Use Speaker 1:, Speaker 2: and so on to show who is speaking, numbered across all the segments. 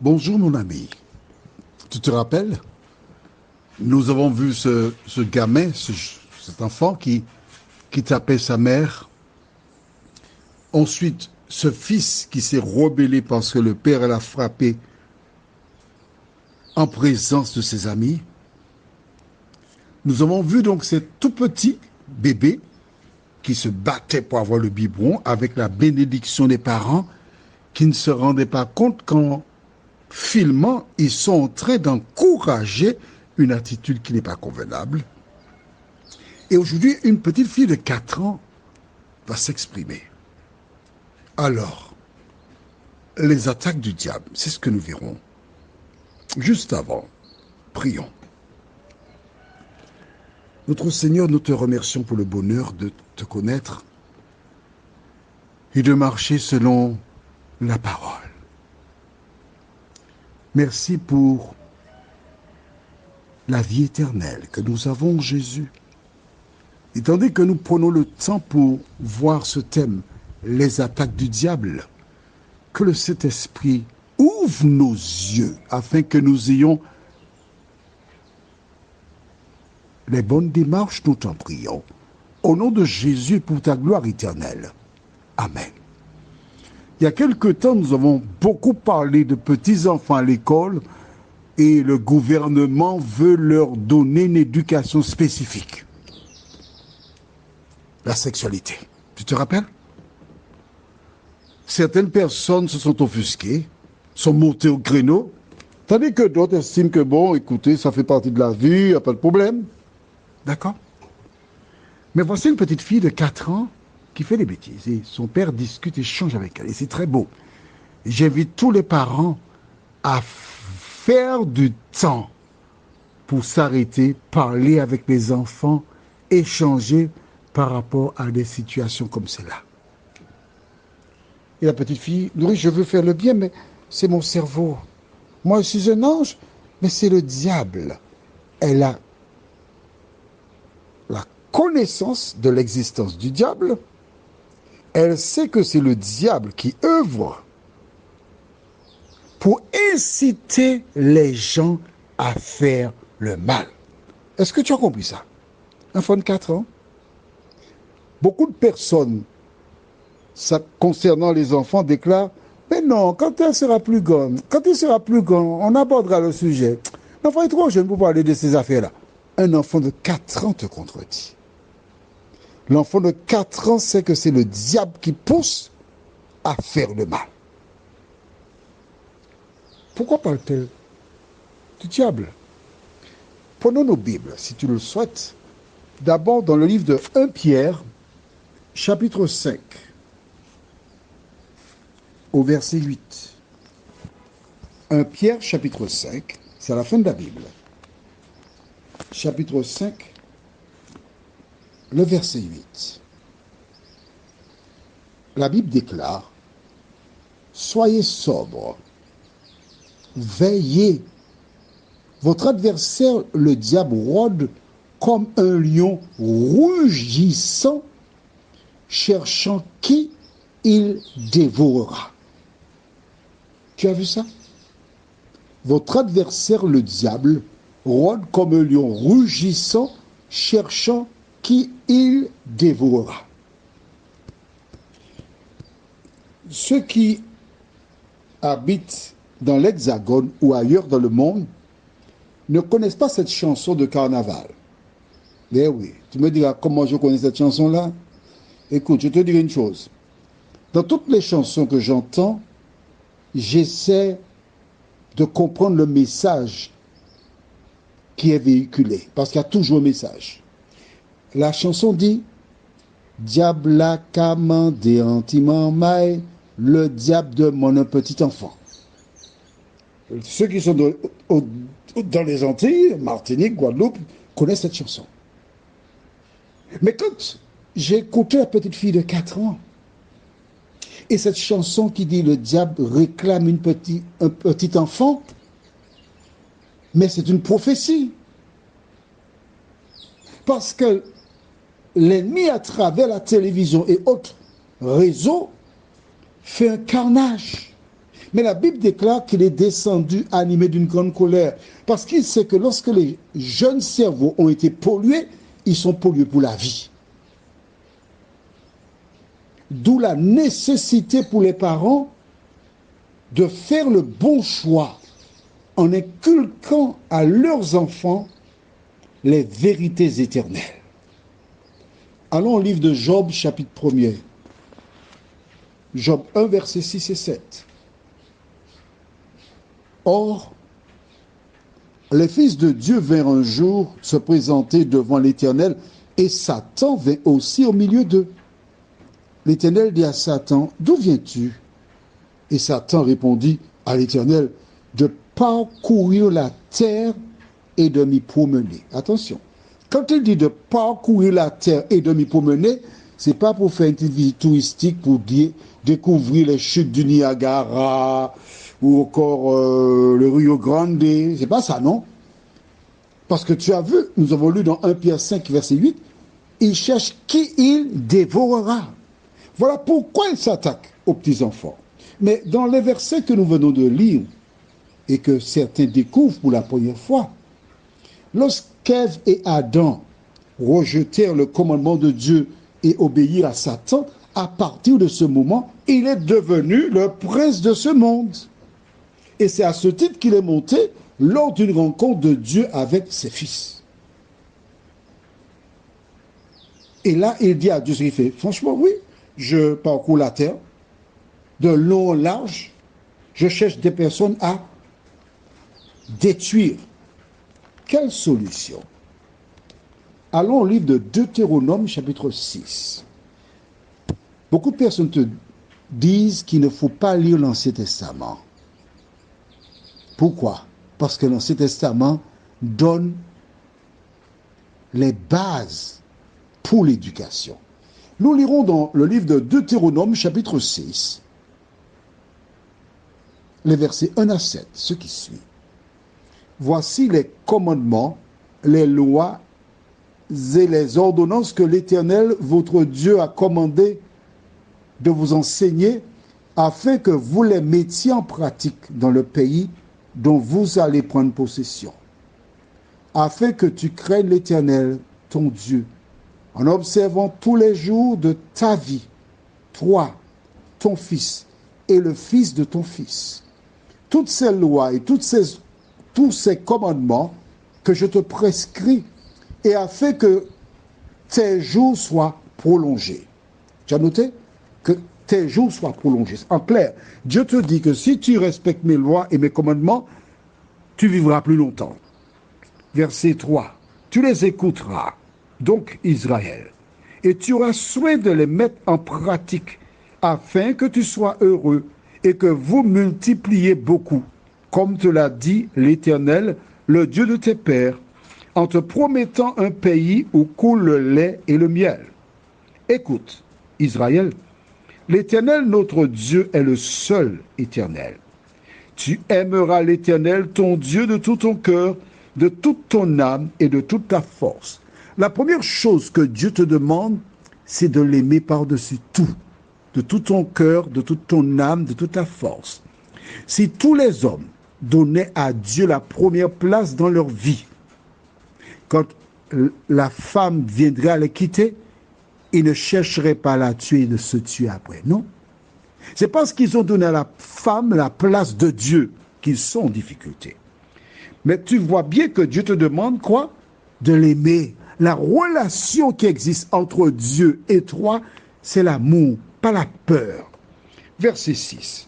Speaker 1: Bonjour mon ami. Tu te rappelles? Nous avons vu ce gamin, cet enfant qui tapait sa mère. Ensuite, ce fils qui s'est rebellé parce que le père l'a frappé en présence de ses amis. Nous avons vu donc ce tout petit bébé qui se battait pour avoir le biberon avec la bénédiction des parents qui ne se rendaient pas compte qu'en filmant, ils sont en train d'encourager une attitude qui n'est pas convenable. Et aujourd'hui, une petite fille de 4 ans va s'exprimer. Alors, les attaques du diable, c'est ce que nous verrons. Juste avant, prions. Notre Seigneur, nous te remercions pour le bonheur de te connaître et de marcher selon la parole. Merci pour la vie éternelle que nous avons en Jésus. Et tandis que nous prenons le temps pour voir ce thème, les attaques du diable, que le Saint-Esprit ouvre nos yeux afin que nous ayons les bonnes démarches, nous t'en prions. Au nom de Jésus et pour ta gloire éternelle. Amen. Il y a quelque temps, nous avons beaucoup parlé de petits-enfants à l'école et le gouvernement veut leur donner une éducation spécifique. La sexualité. Tu te rappelles? Certaines personnes se sont offusquées, sont montées au créneau, tandis que d'autres estiment que, bon, écoutez, ça fait partie de la vie, il n'y a pas de problème. D'accord? Mais voici une petite fille de 4 ans qui fait des bêtises. Et son père discute, échange avec elle. Et c'est très beau. J'invite tous les parents à faire du temps pour s'arrêter, parler avec les enfants, échanger par rapport à des situations comme celle-là. Et la petite fille, oui, je veux faire le bien, mais c'est mon cerveau. Moi, je suis un ange, mais c'est le diable. Elle a la connaissance de l'existence du diable. Elle sait que c'est le diable qui œuvre pour inciter les gens à faire le mal. Est-ce que tu as compris ça? Un enfant de 4 ans. Beaucoup de personnes, ça, concernant les enfants, déclarent « Mais non, quand elle sera plus grande, on abordera le sujet. L'enfant est trop jeune pour parler de ces affaires-là. » Un enfant de 4 ans te contredit. L'enfant de 4 ans sait que c'est le diable qui pousse à faire le mal. Pourquoi parle-t-elle du diable? Prenons nos Bibles, si tu le souhaites. D'abord dans le livre de 1 Pierre, chapitre 5, au verset 8. 1 Pierre, chapitre 5, c'est à la fin de la Bible. Chapitre 5, le verset 8. La Bible déclare « Soyez sobres, veillez. Votre adversaire, le diable, rôde comme un lion rugissant, cherchant qui il dévorera. » Tu as vu ça? Votre adversaire, le diable, rôde comme un lion rugissant, cherchant qui il dévorera. Ceux qui habitent dans l'Hexagone ou ailleurs dans le monde ne connaissent pas cette chanson de carnaval. Mais oui, tu me diras comment je connais cette chanson-là? Écoute, je te dirai une chose. Dans toutes les chansons que j'entends, j'essaie de comprendre le message qui est véhiculé, parce qu'il y a toujours un message. La chanson dit « Diable a commandé antiment maille, le diable demande un petit enfant. » Ceux qui sont dans les Antilles, Martinique, Guadeloupe, connaissent cette chanson. Mais quand j'ai écouté la petite fille de 4 ans, et cette chanson qui dit « Le diable réclame un petit enfant », mais c'est une prophétie. Parce que l'ennemi, à travers la télévision et autres réseaux, fait un carnage. Mais la Bible déclare qu'il est descendu animé d'une grande colère. Parce qu'il sait que lorsque les jeunes cerveaux ont été pollués, ils sont pollués pour la vie. D'où la nécessité pour les parents de faire le bon choix en inculquant à leurs enfants les vérités éternelles. Allons au livre de Job, chapitre 1er. Job 1, versets 6 et 7. Or, les fils de Dieu vinrent un jour se présenter devant l'Éternel, et Satan vint aussi au milieu d'eux. L'Éternel dit à Satan, « D'où viens-tu » Et Satan répondit à l'Éternel, « De parcourir la terre et de m'y promener. » Attention, quand il dit de parcourir la terre et de m'y promener, ce n'est pas pour faire une petite visite touristique, pour découvrir les chutes du Niagara ou encore le Rio Grande. C'est pas ça, non? Parce que tu as vu, nous avons lu dans 1 Pierre 5, verset 8, il cherche qui il dévorera. Voilà pourquoi il s'attaque aux petits-enfants. Mais dans les versets que nous venons de lire, et que certains découvrent pour la première fois, lorsqu'Ève et Adam rejetèrent le commandement de Dieu et obéirent à Satan, à partir de ce moment, il est devenu le prince de ce monde. Et c'est à ce titre qu'il est monté lors d'une rencontre de Dieu avec ses fils. Et là, il dit à Dieu ce qu'il fait. Franchement, oui, je parcours la terre, de long en large, je cherche des personnes à détruire. Quelle solution? Allons au livre de Deutéronome, chapitre 6. Beaucoup de personnes te disent qu'il ne faut pas lire l'Ancien Testament. Pourquoi? Parce que l'Ancien Testament donne les bases pour l'éducation. Nous lirons dans le livre de Deutéronome, chapitre 6, les versets 1 à 7, ce qui suit. Voici les commandements, les lois et les ordonnances que l'Éternel, votre Dieu, a commandé de vous enseigner, afin que vous les mettiez en pratique dans le pays dont vous allez prendre possession, afin que tu craignes l'Éternel, ton Dieu, en observant tous les jours de ta vie, toi, ton fils et le fils de ton fils, toutes ces lois et tous ces commandements que je te prescris, et afin que tes jours soient prolongés. Tu as noté? Que tes jours soient prolongés. En clair, Dieu te dit que si tu respectes mes lois et mes commandements, tu vivras plus longtemps. Verset 3. Tu les écouteras, donc Israël, et tu auras soin de les mettre en pratique, afin que tu sois heureux et que vous multipliez beaucoup, comme te l'a dit l'Éternel, le Dieu de tes pères, en te promettant un pays où coule le lait et le miel. Écoute, Israël, l'Éternel, notre Dieu, est le seul éternel. Tu aimeras l'Éternel, ton Dieu, de tout ton cœur, de toute ton âme et de toute ta force. La première chose que Dieu te demande, c'est de l'aimer par-dessus tout, de tout ton cœur, de toute ton âme, de toute ta force. Si tous les hommes donnaient à Dieu la première place dans leur vie, quand la femme viendrait à les quitter, ils ne chercheraient pas à la tuer et de se tuer après. Non. C'est parce qu'ils ont donné à la femme la place de Dieu qu'ils sont en difficulté. Mais tu vois bien que Dieu te demande quoi? De l'aimer. La relation qui existe entre Dieu et toi, c'est l'amour, pas la peur. Verset 6.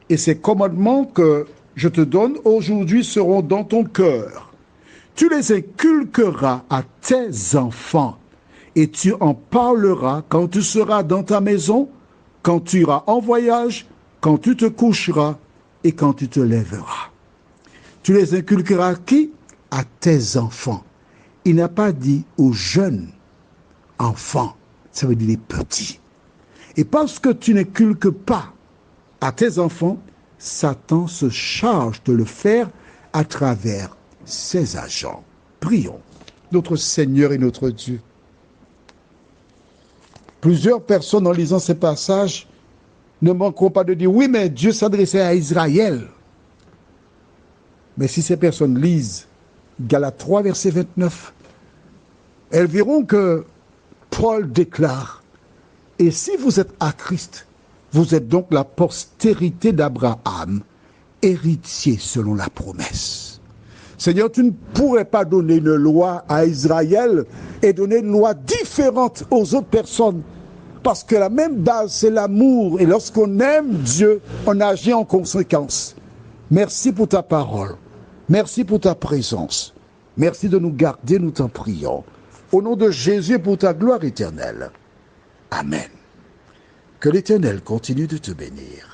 Speaker 1: Et ces commandements que je te donne aujourd'hui seront dans ton cœur. Tu les inculqueras à tes enfants et tu en parleras quand tu seras dans ta maison, quand tu iras en voyage, quand tu te coucheras et quand tu te lèveras. Tu les inculqueras à qui? À tes enfants. Il n'a pas dit aux jeunes enfants, ça veut dire les petits. Et parce que tu n'inculques pas à tes enfants, Satan se charge de le faire à travers ses agents. Prions, notre Seigneur et notre Dieu. Plusieurs personnes, en lisant ces passages, ne manqueront pas de dire, oui, mais Dieu s'adressait à Israël. Mais si ces personnes lisent Galates 3, verset 29, elles verront que Paul déclare, et si vous êtes à Christ, vous êtes donc la postérité d'Abraham, héritier selon la promesse. Seigneur, tu ne pourrais pas donner une loi à Israël et donner une loi différente aux autres personnes. Parce que la même base, c'est l'amour. Et lorsqu'on aime Dieu, on agit en conséquence. Merci pour ta parole. Merci pour ta présence. Merci de nous garder, nous t'en prions. Au nom de Jésus et pour ta gloire éternelle. Amen. Que l'Éternel continue de te bénir.